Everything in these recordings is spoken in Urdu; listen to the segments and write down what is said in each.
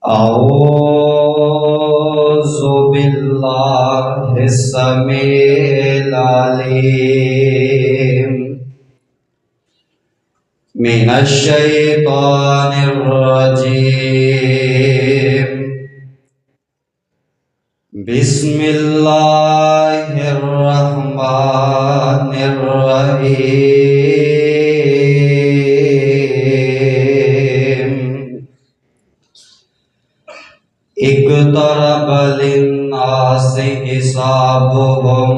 أعوذ بالله السميع العليم من الشيطان الرجيم. بسم الله الرحمن الرحيم. اقترب للناس حسابهم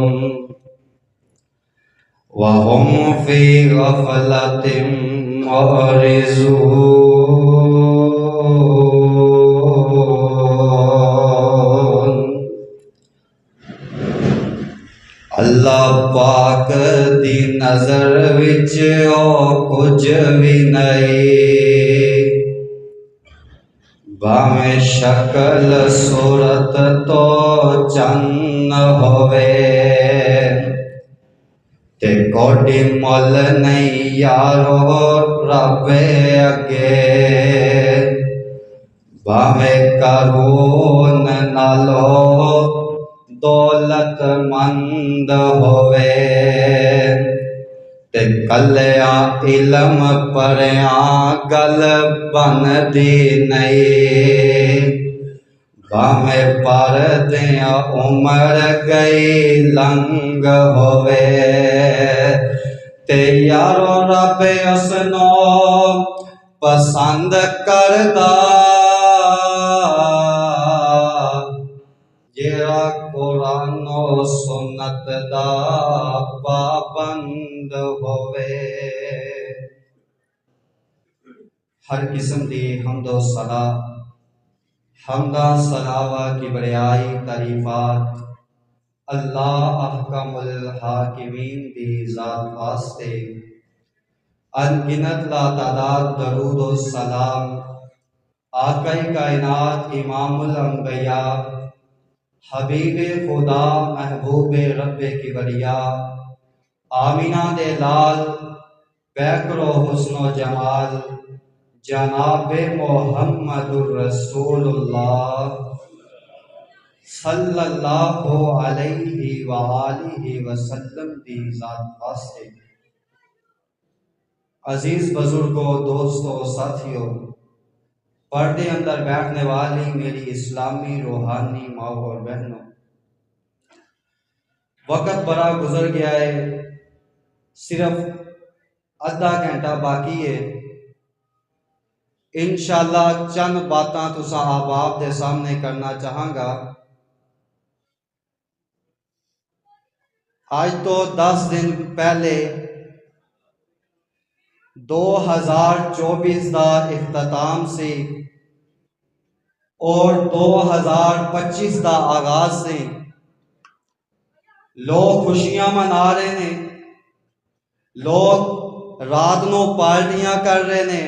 وهم في غفلة معرضون. اللہ پاک دی نظر وچ او کچھ بھی نہیں، باویں شکل صورت تو چن ہوئے، تے کوئی مول نہیں یارو رب اگے، باویں قارون نالو دولت مند ہوئے، تے کلیاں علم پڑھیاں گل بندی نہیں، باویں پڑھدیاں عمر گئی لنگ ہوئے، تے یارو رب اسنو پسند کردا جیڑا قرآن و سنت دا پابند ہوئے۔ ہر قسم دی حمد و ثنا، حمدہ ثناوا کی بڑیائی تعریفات اللہ احکم الحاکمین دی ذات واسطے، ان گنت لا تعداد درود و سلام آقا کائنات امام الانبیاء حبیب خدا محبوب رب کبریا آمینہ دے لال بیکر و حسن و جمال جناب محمد الرسول اللہ صلی اللہ علیہ وآلہ وسلم دی ذات واسطے۔ عزیز بزرگوں، دوستوں، ساتھیوں، پردے اندر بیٹھنے والی میری اسلامی روحانی ماں اور بہنوں، وقت بڑا گزر گیا ہے، صرف آدھا گھنٹہ باقی ہے۔ انشاءاللہ چند باتاں تساں احباب دے سامنے کرنا چاہاں گا۔ آج تو 10 دن پہلے 2024 دا اختتام سی اور 2025 دا آغاز سے لوگ خوشیاں منا رہے نے، لوگ رات نو پارٹیاں کر رہے نے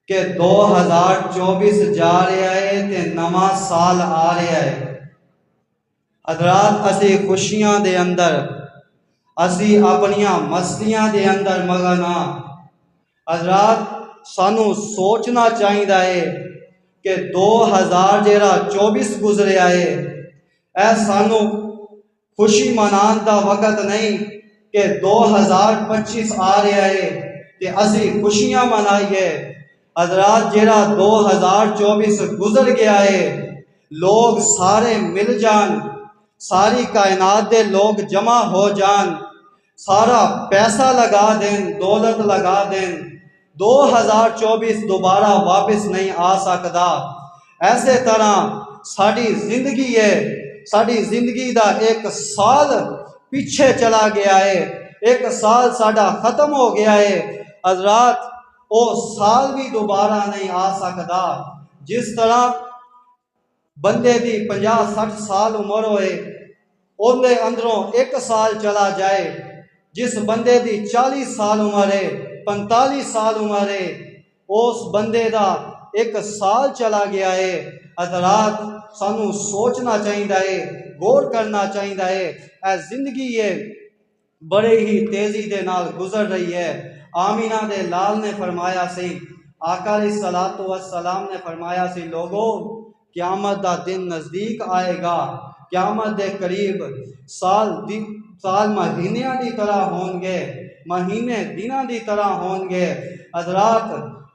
کہ 2024 جا رہا ہے تے نواں سال آ رہا ہے۔ حضرات، اسی خوشیاں دے اندر، اسی اپنیاں مستیاں دے اندر مگن ہاں۔ حضرات، سانو سوچنا چاہیے ہے کہ 2024 گزرے آئے، اے سانو خوشی منان دا وقت نہیں کہ 2025 آ رہا ہے کہ اسی خوشیاں منائیے۔ حضرات، جیڑا 2024 گزر گیا ہے، لوگ سارے مل جان، ساری کائنات دے لوگ جمع ہو جان، سارا پیسہ لگا دیں، دولت لگا دیں، 2024 دوبارہ واپس نہیں آ سکتا۔ ایسے طرح ساری زندگی ہے، ساری زندگی دا ایک سال پیچھے چلا گیا ہے، ایک سال ساڈا ختم ہو گیا ہے۔ حضرات، وہ سال بھی دوبارہ نہیں آ سکتا۔ جس طرح بندے دی 50-60 سال عمر ہوئے، ان دے اندروں ایک سال چلا جائے، جس بندے دی 40 سال عمر ہے، 45 سال عمر ہے، اس بندے دا ایک سال چلا گیا ہے۔ حضرات، سانو سوچنا چاہیے ہے، غور کرنا چاہیے ہے، اے زندگی ہے بڑے ہی تیزی دے نال گزر رہی ہے۔ آمینہ دے لال نے فرمایا سی، آقا علیہ الصلوۃ والسلام نے فرمایا سی لوگو قیامت دا دن نزدیک آئے گا، قیامت دے قریب سال مہینیاں دی طرح ہون گے، مہینے دناں دی طرح ہون گے، حضرات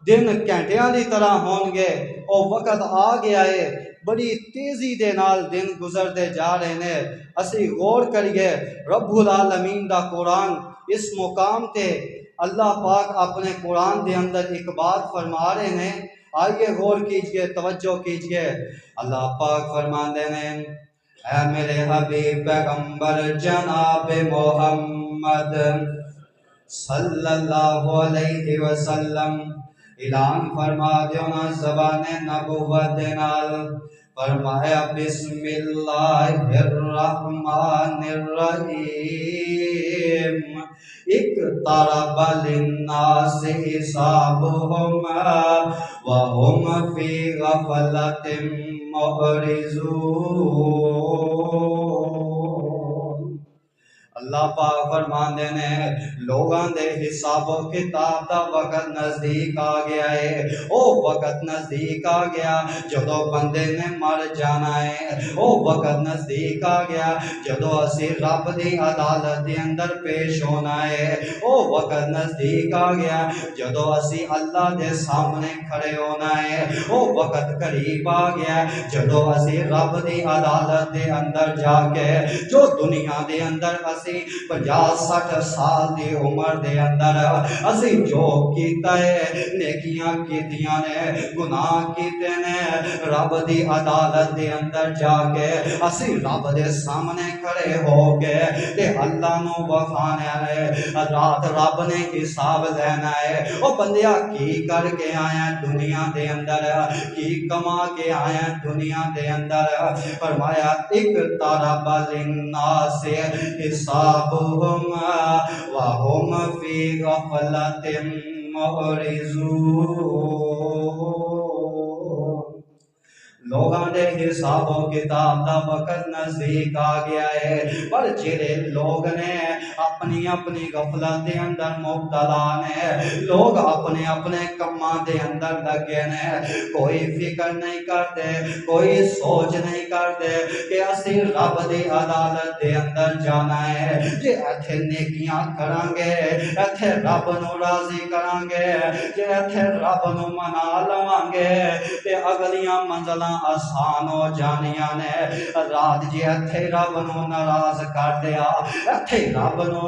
دن گھنٹیاں دی طرح ہون گے، او وقت آ گیا ہے، بڑی تیزی دے نال دن گزرتے جا رہے ہیں۔ اسی غور کریے رب العالمین دا قرآن اس مقام تے اللہ پاک اپنے قرآن دے اندر ایک بات فرما رہے ہیں، آئیے غور کیجئے، توجہ کیجئے۔ اللہ پاک فرماندے ہیں اے میرے حبیب پیغمبر جناب محمد صلی اللہ علیہ وسلم، اعلان فرما دیو نا زبان نبوت دے نال، فرمایا بسم اللہ الرحمن الرحیم، اقترب للناس حسابهم وهم فی غفلۃ معرضون۔ اللہ پاک فرماندے نے لوگاں دے حساب و کتاب دا وقت نزدیک آ گیا ہے، او وقت نزدیک آ گیا جدو بندے نے مر جانا ہے، او وقت نزدیک آ گیا جدو اسی رب دی عدالت دے اندر پیش ہونا ہے، او وقت نزدیک آ گیا جدو اسی اللہ دے سامنے کھڑے ہونا ہے، او وقت قریب آ گیا جدو اسی رب دی عدالت دے اندر جا کے جو دنیا دے اندر اسی 50-60 سال دی عمر دے اندر اسی جو کیتا ہے، نیکیاں کیتیاں نے، گناہ کیتے نے، رب دی عدالت دے اندر جا کے اسی رب دے سامنے کھڑے ہو کے تے اللہ نو وکھانا ہے، رات رب نے حساب لینا ہے۔ او بندیا کی کر کے آیا دنیا دے اندر، کی کما کے آیا دنیا دے اندر، فرمایا اقترب للناس حسابهم وهم فی غفلۃ معرضون۔ لوگاں دے حساب و کتاب دا وقت نزدیک آ گیا ہے، پر جڑے لوگ نے اپنی اپنی غفلت دے اندر مبتلا نے، لوگ اپنے اپنے کماں دے اندر لگے نے، کوئی فکر نہیں کرتے، کوئی سوچ نہیں کرتے کہ اسی رب دی عدالت دے اندر جانا ہے، جے ایتھے نیکیاں کران گے ایتھے رب نو راضی کران گے، جے ایتھے رب نو منا لواں گے تے اگلیاں منزلاں آسان ہو جانیاں نے، رات جی ایتھے رب نو ناراض کر دیا، ایتھے رب نو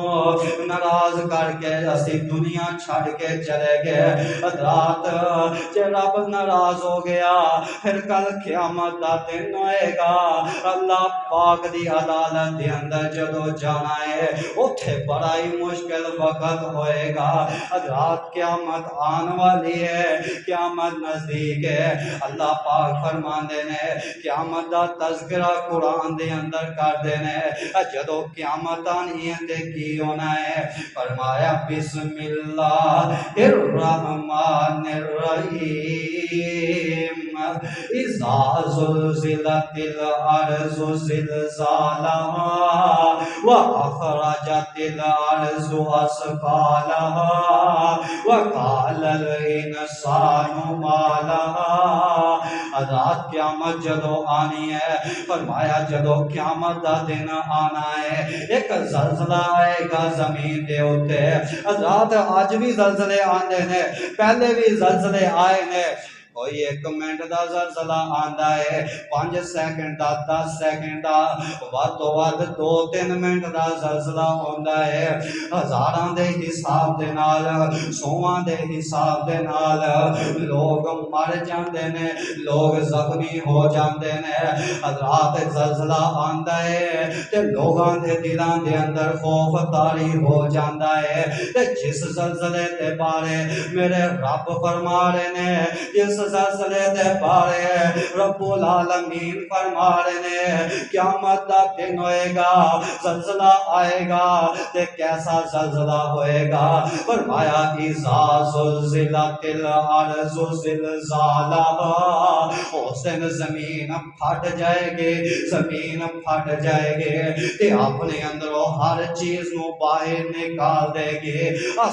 ناراض کر کے اسی دنیا چھڑ کے چلے گئے، رات جے رب ناراض ہو گیا پھر کل قیامت دا دن ہوئے گا، اللہ پاک دی عدالت دے اندر جدو جانا ہے اتھے بڑا ہی مشکل وقت ہوئے گا، رات قیامت آن والی ہے، قیامت نزدیک ہے۔ اللہ پاک فرماندے نے قیامت دا تذکرہ قرآن دے اندر کر دینے، جدو قیامت آنی ہے تے کی ہونا ہے، فرمایا بسم اللہ الرحمن الرحیم، اذا زلزلت الارض زلزالہا واخرجت الارض اثقالہا وقال الانسان ما لہا۔ رات قیامت جدو آنی ہے، فرمایا جدو قیامت دا دن آنا ہے ایک زلزلہ آئے گا زمین دے ہوتے، رات آج بھی زلزلے آندے نے، پہلے بھی زلزلے آئے نے، کوئی 1 منٹ دا زلزلہ آندا ہے، 5 second the 10 second the with تو ود 2-3 منٹ دا زلزلہ ہوندا ہے، ہزاراں دے حساب دے نال، سواں دے حساب دے نال لوگ مر جاندے نے، لوگ زخمی ہو جاندے نے، رات زلزلہ آندا ہے تے لوگاں دے دلاں دے اندر خوف طاری ہو جاندا ہے، تے جس زلزلے دے بارے میرے رب فرما رہے نے، جس زلزلے دے بارے رب العالمین فرما رہے نے قیامت دا دن ہوئے گا، زلزلہ آئے گا تے کیسا زلزلہ ہوئے گا، فرمایا اذا زلزلت الارض زلزالہا، او اس دن زمین پھٹ جائے گی، زمین پھٹ جائے گی تے اپنے اندروں ہر چیز نو باہر نکال دے گی۔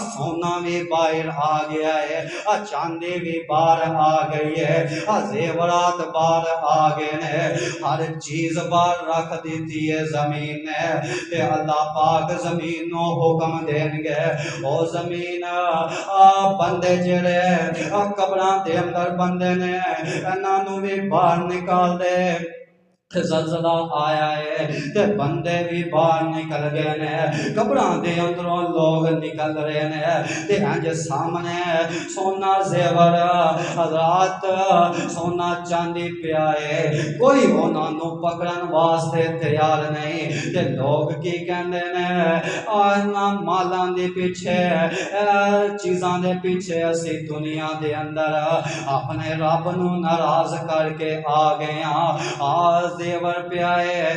سونا بھی باہر آ گیا ہے، چاندی بھی باہر آ گئی ہے، زیورات باہر آ گئے نے، ہر چیز باہر رکھ دیتی ہے زمین نے۔ تے اللہ پاک زمین نو حکم دین گے، او زمین بندے جڑے قبراں دے اندر بندے نے انہاں نو بھی باہر نکال دے۔ زلزلہ آیا ہے تے بندے بھی باہر نکل گئے نے، قبراں دے اندروں لوگ نکل رہے نے تے انج سامنے سونا زیور حضرات سونا چاندی پیا ہے، کوئی انہاں نو پکڑن واسطے تیار نہیں۔ تے لوگ کی کہندے نے انہاں مالاں دے پیچھے چیزاں دے پیچھے اسی دنیا دے اندر اپنے رب نو ناراض کر کے آ گئے ہاں۔ زیور پیا ہے،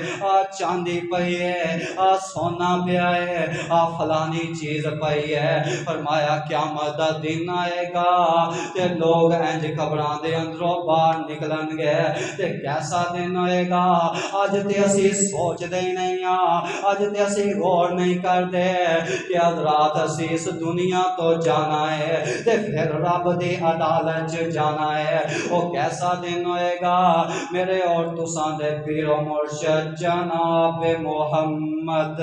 چاندی پئی ہے، سونا پیا ہے، فلانی چیز پئی ہے۔ فرمایا قیامت دا دن آئے گا تے لوگ انج قبراں دے اندروں باہر نکلن گے تے کیسا دن ہوئے گا اج تے اسی سوچ دے نہیں اج تے اسی غور نہیں کردے کہ حضرات اسی اس دنیا تو جانا ہے تے پھر رب دی عدالت چ جانا ہے۔ وہ کیسا دن ہوئے گا میرے اور تساں دے پیر و مرشد جناب محمد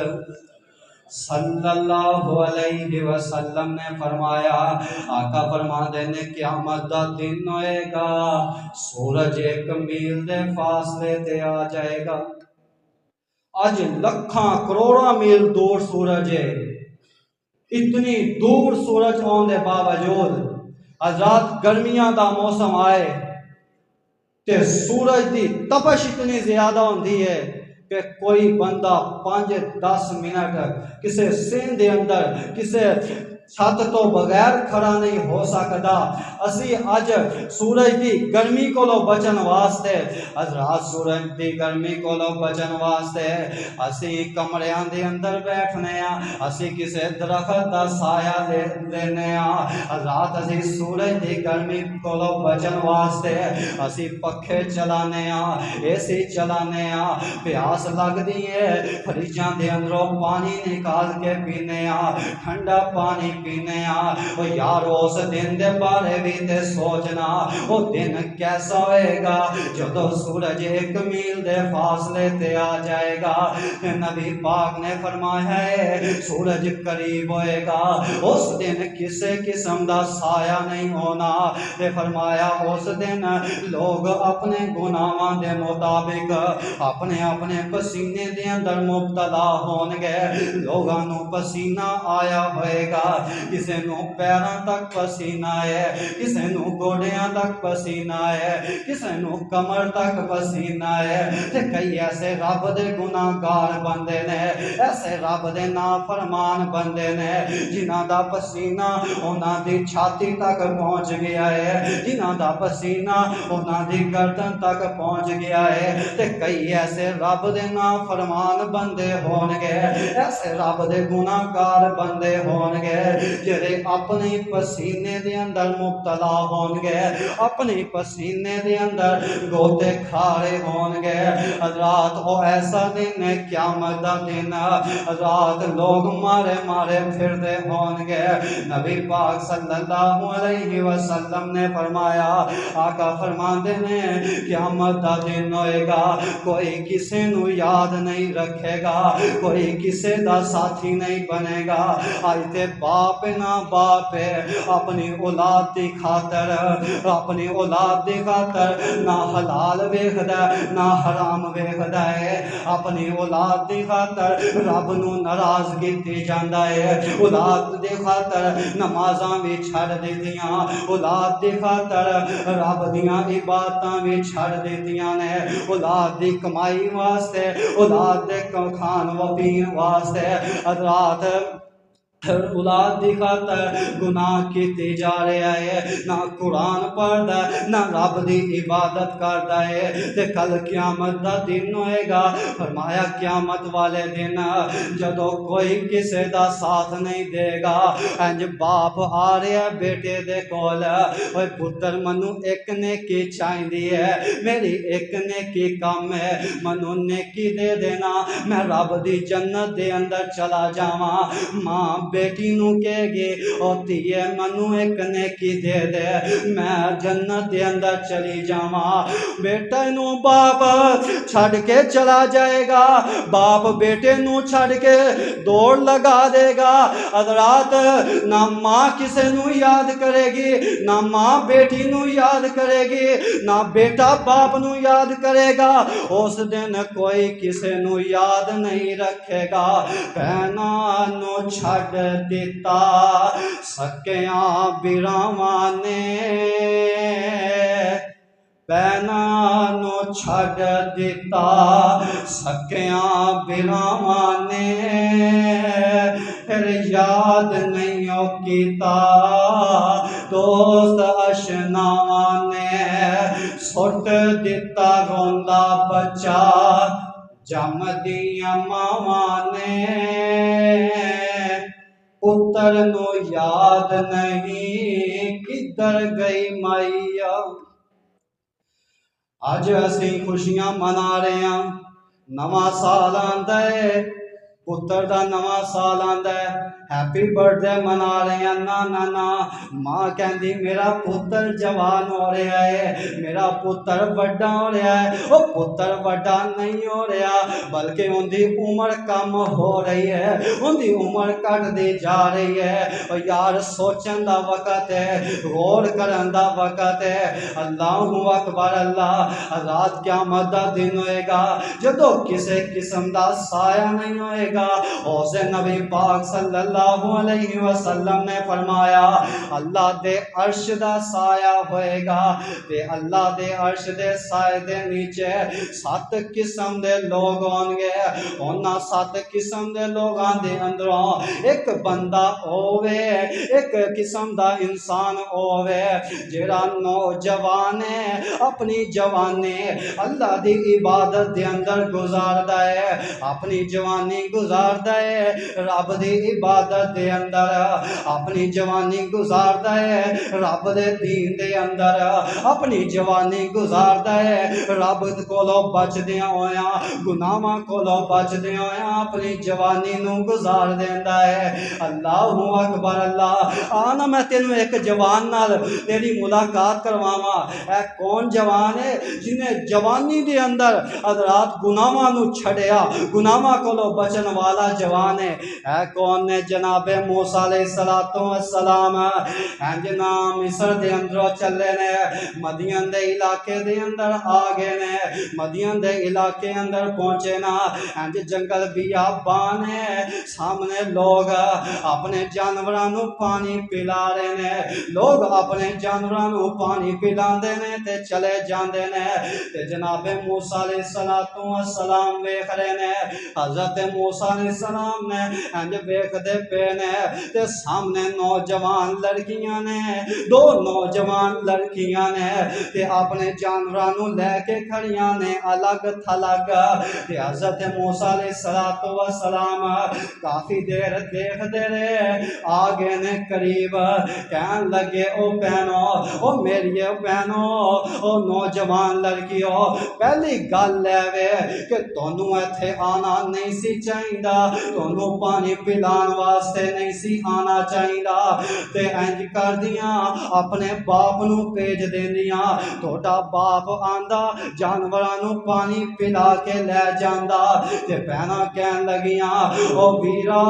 صلی اللہ علیہ وسلم نے فرمایا، آقا فرماندے نے قیامت دا دن ہوئے گا، سورج 1 میل دے فاصلے تے آ جائے گا۔ آج لکھاں کروڑاں میل دور سورج ہے، اتنی دور سورج آن دے باوجود حضرات گرمیاں دا موسم آئے تے سورج دی تپش اتنی زیادہ ہوندی ہے کہ کوئی بندہ 5-10 منٹ کسے سین دے اندر کسے چھت تو بغیر کھڑا نہیں ہو سکتا۔ اسی اج سورج دی گرمی کو لو بچن واسطے حضرات سورج دی گرمی کو لو بچن واسطے اسی کمریاں دے اندر بیٹھنے اسی کسے درخت دا سایہ لینے حضرات اسی سورج دی گرمی کو لو بچن واسطے اسی پکھے چلانے اے سی چلانے پیاس لگ دی ہے فریجاں دے اندروں پانی نکال کے پینے ٹھنڈا پانی پینے وہ یارو اس دن دے بارے بھی تے سوچنا وہ دن کیسا ہوئے گا جدو سورج 1 میل دے فاصلے تے آ جائے گا۔ نبی پاک نے فرمایا ہے سورج قریب ہوئے گا، اس دن کسے قسم دا سایہ نہیں ہونا تے فرمایا اس دن لوگ اپنے گناہاں دے مطابق اپنے اپنے پسینے دے اندر مبتلا ہون گے۔ لوگاں نو پسینہ آیا ہوئے گا، کسے نو پیراں تک پسینہ ہے، کسے نو گوڑیاں تک پسینہ ہے، کسے نو کمر تک پسینہ ہے تے کئی ایسے رب دے گناہگار بندے نے، ایسے رب دے نافرمان بندے نے جنہاں دا پسینہ انہاں دی چھاتی تک پہنچ گیا ہے، جنہاں دا پسینہ انہاں دی گردن تک پہنچ گیا ہے تے کئی ایسے رب دے نافرمان بندے ہون گے، ایسے رب دے گناہگار بندے ہون گے جڑے اپنے پسینے دے اندر مبتلا ہون گے، اپنے پسینے دے اندر گوتے کھارے ہون گے۔ حضرات وہ ایسا دن ہے قیامت دا دن حضرات لوگ مارے مارے پھر دے ہون گے۔ نبی پاک صلی اللہ علیہ وسلم نے فرمایا، آقا فرماندے نے قیامت دا دن ہوئے گا کوئی کسے نو یاد نہیں رکھے گا، کوئی کسے دا ساتھی نہیں بنے گا۔ آج تے باپ نہ باپ اپنی اولاد دی خاطر اپنی اولاد دی خاطر نہ حلال ویکھدا نہ حرام ویکھدا ہے، اپنی اولاد دی خاطر رب نو ناراض کیتی جاندا ہے، اولاد دی خاطر نمازاں بھی چھڑ دتیاں، اولاد دی خاطر رب دیاں عبادتاں بھی چھڑ دتیاں نے، اولاد دی کمائی واسطے اولاد دے کھان و پین واسطے حضرات اولاد دی خاطر گناہ کیتے جا رہا ہے، نہ قرآن پڑھدا ہے، نہ رب دی عبادت کردا ہے، تے کل قیامت دا دن ہوئے گا۔ فرمایا قیامت والے دن جدو کوئی کسے دا ساتھ نہیں دے گا، انج باپ آ رہا ہے بیٹے دے کول، اوے پتر منو ایک نیکی چاہیندی ہے، میری ایک نیکی کم ہے، منو نیکی دے دینا، میں رب دی جنت دے اندر چلا جاواں۔ ماں بیٹی نو کہے گی او تیے منو ایک نیکی دے دے، میں جنت دے اندر چلی جاواں۔ بیٹا نو باپ چھڑ کے چلا جائے گا، باپ بیٹے نو چھڑ کے دوڑ لگا دے گا۔ حضرات نہ ماں کسے نو یاد کرے گی، نہ ماں بیٹی نو یاد کرے گی، نہ بیٹا باپ نو یاد کرے گا، اس دن کوئی کسے نو یاد نہیں رکھے گا۔ بہناں نو چھڑ دیتا سکیاں براواں نے، بہناں نو چھڑ دیتا سکیاں براواں نے، پھر یاد نہیں کیتا دوست اشناواں نے، سٹ دیتا روندا بچہ جم دیاں ماواں نے، پتر نو یاد نہیں کدھر گئی مائیا۔ آج اسی خوشیاں منا رہے ہیں، نواں سال آندا ہے، پتر دا نواں سال آندا ہے، ہیپی برتھ ڈے منا رہے ہیں۔ نا ماں کہندی میرا پتر جوان ہو رہا ہے، میرا پتر بڑا ہو رہا ہے۔ وہ پتر بڑا نہیں ہو رہا بلکہ ان دی عمر کم ہو رہی ہے، ان دی عمر کٹ دی جا رہی ہے۔ اور یار سوچن دا وقت ہے، غور کرن دا وقت ہے۔ اللہ اکبر اللہ۔ رات قیامت دا دن ہوئے گا جدو کسے قسم دا سایہ نہیں ہوئے گا۔ اس نبی پاک صلی اللہ علیہ وسلم نے فرمایا اللہ دے عرش دا سایہ ہوئے گا، تے اللہ دے عرش دے سائے دے نیچے 7 قسم دے لوگ ہون گے۔ انہاں 7 قسم دے لوگاں دے اندروں ایک بندہ ہووے، ایک قسم دا انسان ہووے جیڑا نوجوان ہے، اپنی جوانی اللہ دی عبادت دے اندر گزاردا ہے، اپنی جوانی گزاردا ہے رب دی عبادت دے اندر، اپنی جوانی گزاردا ہے رب دے دین دے اندر، اپنی جوانی گزاردا ہے رب کولوں بچدیاں ہویاں، گناہاں کولوں بچدیاں ہویاں اپنی جوانی نو گزار دیندا ہے۔ اللہ اکبر اللہ۔ آنا میں تینوں ایک جوان نال تیری ملاقات کرواواں۔ اے کون جوان ہے جنہیں جوانی دے اندر حضرات گناہاں نو چھڑیا، گناہاں کولوں بچن والا جوان ہے۔ اے کون نے جناب موسیٰ علیہ السلام جنا مصر دے اندروں چلے نے، مدین دے علاقے دے اندر آگے نے، مدین دے علاقے اندر پہنچے نا، جنگل بیابان ہے، سامنے لوگ اپنے جانوراں نو پانی پلا رہے نے، لوگ اپنے جانوراں نو پانی پلاندے نے تے چلے جاندے نے، تے جناب موسیٰ علیہ السلام ویکھ رہے نے، حضرت موسیٰ علیہ السلام نے ویکھ دے پے نے، تے سامنے نوجوان لڑکیاں نے، 2 نوجوان لڑکیاں نے، تے اپنے جانوراں نو لے کے کھڑیاں نے الگ تھلگ، تے حضرت موسیٰ علیہ السلام کافی دیر دیکھ دے رہے، آگے نے قریب کہن لگے او بہنو، او میری بہنو، او نوجوان لڑکیو، پہلی گل ہے وے کہ تانوں ایتھے آنا نہیں سی چاہیدا، تانوں پانی پلان واسطے نہیں سی آنا چاہیدا، تے انج کر دیاں اپنے باپ نو بھیج دیندیاں، تہاڈا باپ آندا جانوراں نو پانی پلا کے لے جاندا، تے بہناں کہن لگیاں او ویرا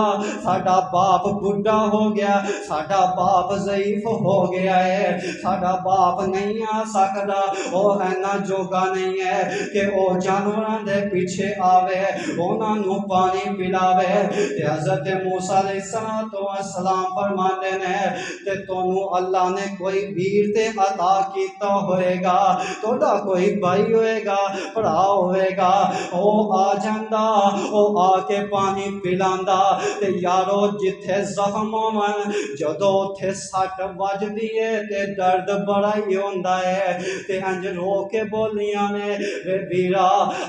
ساڈا باپ بڈھا ہو گیا، ساڈا باپ ضعیف ہو گیا ہے، ساڈا باپ نہیں آ سکدا، او اینا جوگا نہیں ہے کہ او جانوراں دے پیچھے آوے انہاں نو پانی پلاوے۔ تے حضرت موسیٰ علیہ علیہ السلام فرماتے ہیں تے تونوں اللہ نے کوئی ویر تے عطا کیتا ہوئے گا، توڑا کوئی بھائی ہوئے گا، بھرا ہوئے گا، او آ جاندا، او آ کے پانی پلاندا تے یارو جتھے زخم ہون جدو اتھے سٹ وجدی ہے تے درد بڑا ہی ہوندا ہے تے انج رو کے بولیاں نے وے ویرا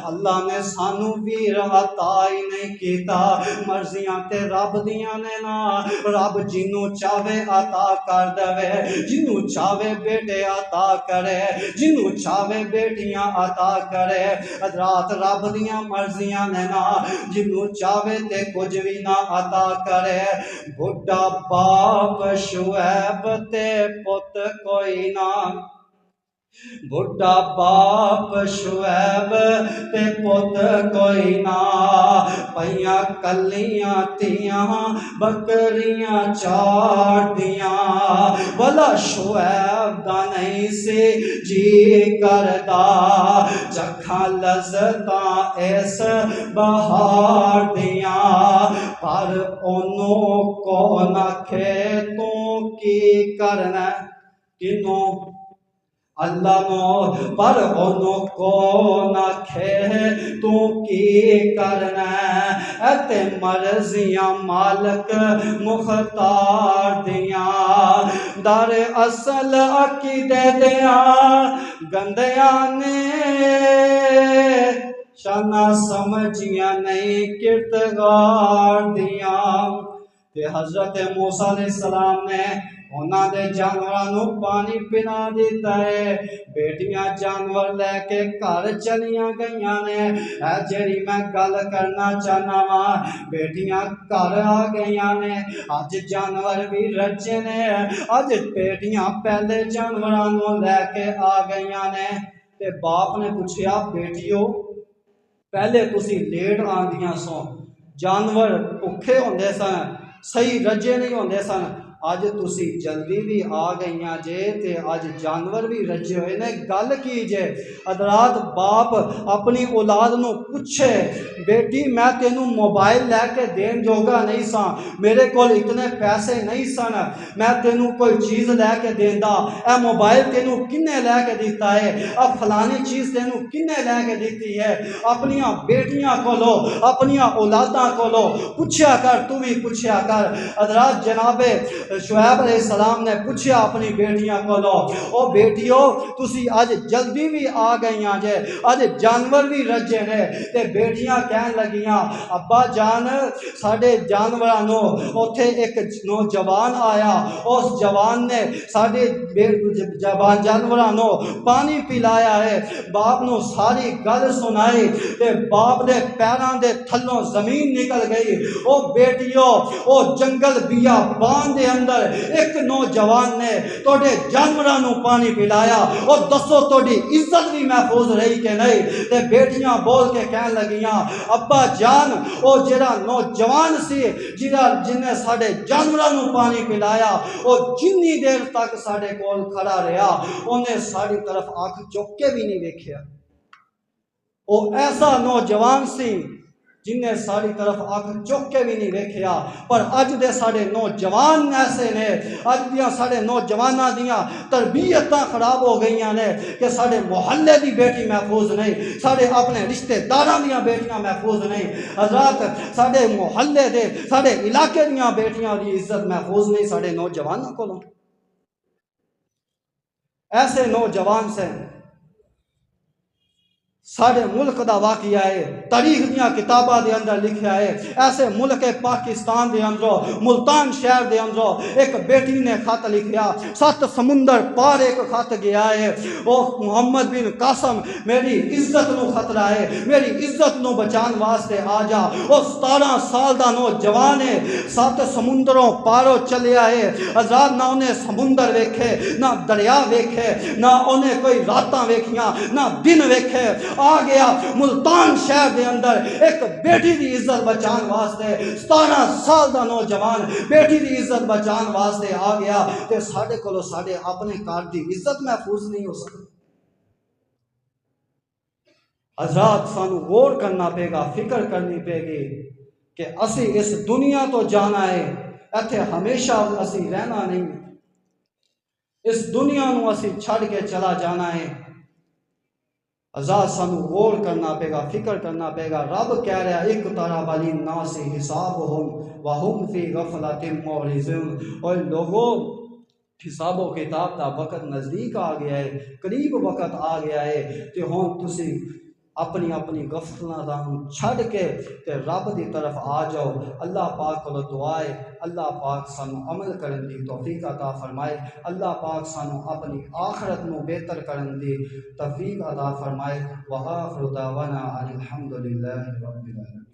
اللہ نے سانو ویر عطا ہی نہیں کیتا، مرضیاں تے رب دیاں نے نا، رب جنوں چاہے عطا کر دے، جنوں چاہے بیٹے عطا کرے، جنوں چاہے بیٹیاں عطا کرے، حضرات رب دیاں مرضیاں نے نا، جنوں چاہے تے کچھ بھی نہ عطا کرے۔ بڈھا باپ شعیب تے پت کوئی نہ، بڈھا باپ شعیب تے پت کوئی نہ، پئیاں کلیاں تیاں بکریاں چار دیاں، بلا شعیب دا نہیں سی جی کردا، چکھاں لذتاں اس بہار دیاں، پر انہوں کو نہ کھیتوں کی کرنا کنوں اللہ نو، پر انہوں کو نہ کھے تو کی کرنا اتے مرضیاں مالک مختار دیاں، در اصل عقیدے دیاں گندیاں نے شانہ سمجھیاں نہیں کردگار دیاں۔ تے حضرت موسیٰ علیہ السلام نے انہاں دے جانورانوں پانی پلا دیتا ہے، بیٹیاں جانور لے کے گھر چلیاں گئیاں نے، اے جڑی میں گل کرنا چاہنا وا، بیٹیاں گھر آ گئیاں نے، اج جانور بھی رجے نے، اج بیٹیاں پہلے جانورانوں لے کے آ گئیاں نے، تے باپ نے پوچھیا بیٹیو پہلے تسی لیٹ آندیاں سو، جانور بھکھے ہوندے سن، صحیح رجے نہیں ہوندے سن، اج تسی جلدی بھی آ گئیاں جے تے اج جانور بھی رجے ہوئے نے، گل کی جے؟ حضرات باپ اپنی اولاد نو پوچھے بیٹی میں تینوں موبائل لے کے دین جوگا نہیں سا، میرے کول اتنے پیسے نہیں سن، میں تینوں کوئی چیز لے کے دیندا، اے موبائل تینوں کنے لے کے دیتا ہے، اب فلانی چیز تینوں کنے لے کے دیتی ہے، اپنیاں بیٹیاں کولو اپنیاں اولاداں کولو پوچھیا کر، تو بھی پوچھیا کر۔ حضرات جناب شعیب علیہ السلام نے پوچھیا اپنی بیٹیاں کولو، او بیٹیو تسی اج جلدی بھی آ گئیاں جے، اج جانور بھی رجے نے، تے بیٹیاں کہن لگیاں ابا جان ساڈے جانورانوں اوتھے ایک نوجوان آیا، اس جوان نے ساڈے جانورانوں پانی پلایا ہے، باپ نو ساری گل سنائی تے باپ دے پیراں دے تھلوں زمین نکل گئی، او بیٹیو او جنگل بیابان دے اندر ایک نوجوان نے توڑے جانورانوں پانی پلایا، اور دسو توڑی عزت بھی محفوظ رہی کہ نہیں؟ تے بیٹیاں بول کے کہن لگیاں ابا جان او جڑا نوجوان سی جن نے ساڑے جانورانوں پانی پلایا، او جنی دیر تک ساڑے کول کھڑا رہا انہیں ساڑی طرف آنکھ چک کے بھی نہیں دیکھیا، او ایسا نوجوان سی جن نے ساری طرف آنکھ چک کے بھی نہیں دیکھیا۔ پر اج دے ساڑے نوجوان ایسے نے، اج دیاں ساڑے نوجواناں دیاں تربیتاں خراب ہو گئیاں نے کہ ساڑے محلے دی بیٹی محفوظ نہیں، ساڑے اپنے رشتہ داراں دیاں بیٹیاں محفوظ نہیں، حضرات ساڑے محلے دے ساڑے علاقے دیاں بیٹیاں دی عزت محفوظ نہیں ساڑے نوجواناں کو۔ ایسے نوجوان سے ساڑھے ملک دا واقعہ ہے، تاریخ دیاں کتابہ دے اندر لکھیا ہے، ایسے ملک پاکستان دے اندروں ملتان شہر دے اندروں ایک بیٹی نے خط لکھیا، 7 سمندر پار ایک خط گیا ہے، او محمد بن قاسم میری عزت نو خطرہ ہے، میری عزت نو بچان واسطے آ جا، او 17 سال دا نوجوان ہے، 7 سمندروں پاروں چلیا ہے، حضرات نہ انہیں سمندر ویکھے، نہ دریا ویکھے، نہ انہیں کوئی راتاں ویکھیاں، نہ دن ویکھے، آ گیا ملتان شہر دے اندر ایک بیٹی دی عزت بچان واسطے، 17 سال دا نوجوان بیٹی دی عزت بچان واسطے آ گیا، تے ساڑے کولو ساڑے اپنے کار دی عزت محفوظ نہیں ہو سکتی۔ حضرات سانو غور کرنا پے گا، فکر کرنی پے گی کہ اسی اس دنیا تو جانا ہے، ایتھے ہمیشہ اسی رہنا نہیں، اس دنیا نو اسی چھڑ کے چلا جانا ہے۔ آزاد سانو غور کرنا پے گا، فکر کرنا پے گا۔ رب کہہ رہا ہے اقترب للناس حسابہم وہم فی غفلۃ معرضون، اور لوگوں حساب و کتاب دا وقت نزدیک آ گیا ہے، قریب وقت آ گیا ہے، کہ ہن تسی اپنی اپنی غفلتاں چھڑ کے تے رب دی طرف آ جاؤ۔ اللہ پاک کو دعا ہے اللہ پاک سانو عمل کرن دی توفیق عطا فرمائے، اللہ پاک سانو اپنی آخرت نو بہتر کرن دی توفیق عطا فرمائے۔ وآخر دعوانا ان الحمد للہ رب العالمین۔